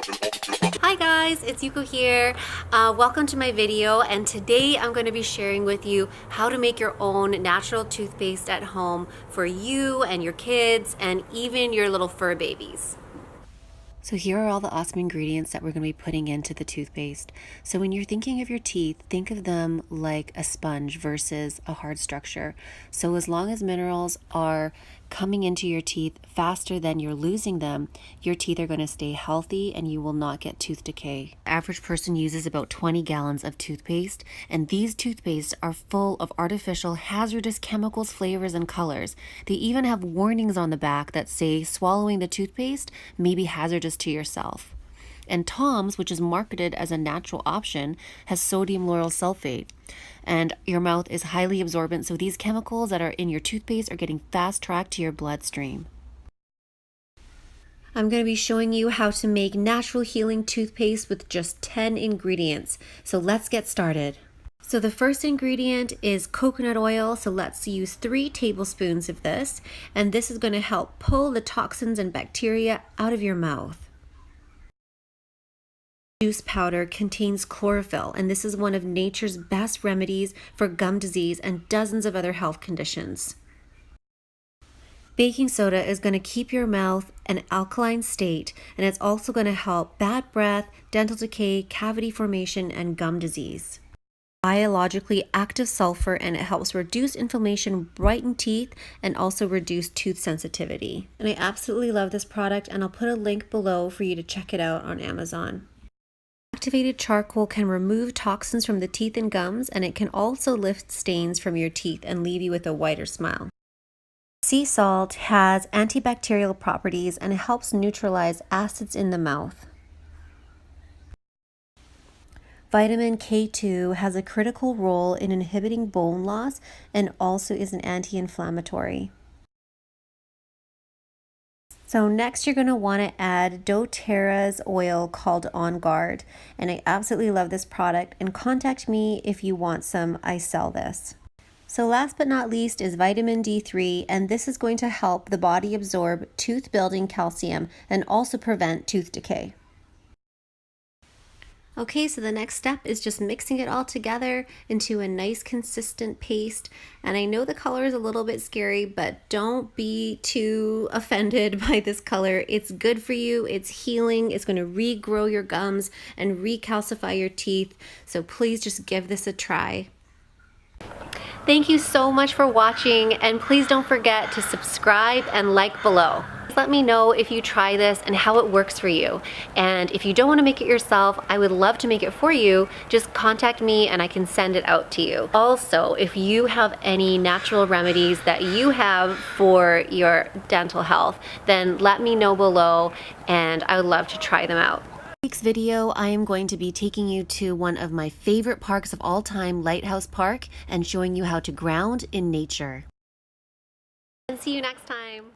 Hi guys, it's Yuko here. Welcome to my video, and today I'm going to be sharing with you how to make your own natural toothpaste at home for you and your kids and even your little fur babies. So here are all the awesome ingredients that we're going to be putting into the toothpaste. So when you're thinking of your teeth, think of them like a sponge versus a hard structure. So as long as minerals are coming into your teeth faster than you're losing them, your teeth are going to stay healthy and you will not get tooth decay. The average person uses about 20 gallons of toothpaste, and these toothpastes are full of artificial hazardous chemicals, flavors, and colors. They even have warnings on the back that say swallowing the toothpaste may be hazardous to yourself. And Tom's, which is marketed as a natural option, has sodium lauryl sulfate. And your mouth is highly absorbent, so these chemicals that are in your toothpaste are getting fast-tracked to your bloodstream. I'm going to be showing you how to make natural healing toothpaste with just 10 ingredients. So let's get started. So the first ingredient is coconut oil. So let's use 3 tablespoons of this. And this is going to help pull the toxins and bacteria out of your mouth. Juice powder contains chlorophyll, and this is one of nature's best remedies for gum disease and dozens of other health conditions. Baking soda is going to keep your mouth an alkaline state, and it's also going to help bad breath, dental decay, cavity formation, and gum disease. Biologically active sulfur, and it helps reduce inflammation, brighten teeth, and also reduce tooth sensitivity. And I absolutely love this product, and I'll put a link below for you to check it out on Amazon. Activated charcoal can remove toxins from the teeth and gums, and it can also lift stains from your teeth and leave you with a whiter smile. Sea salt has antibacterial properties, and it helps neutralize acids in the mouth. Vitamin K2 has a critical role in inhibiting bone loss and also is an anti-inflammatory. So next you're going to want to add doTERRA's oil called On Guard, and I absolutely love this product, and contact me if you want some. I sell this. So last but not least is vitamin D3, and this is going to help the body absorb tooth building calcium and also prevent tooth decay. Okay, so the next step is just mixing it all together into a nice consistent paste. And I know the color is a little bit scary, but don't be too offended by this color. It's good for you, it's healing, it's going to regrow your gums and recalcify your teeth. So please just give this a try. Thank you so much for watching, and please don't forget to subscribe and like below. Let me know if you try this and how it works for you. And if you don't want to make it yourself, I would love to make it for you. Just contact me and I can send it out to you. Also, if you have any natural remedies that you have for your dental health, then let me know below and I would love to try them out. Next video, I am going to be taking you to one of my favorite parks of all time, Lighthouse Park, and showing you how to ground in nature. And see you next time.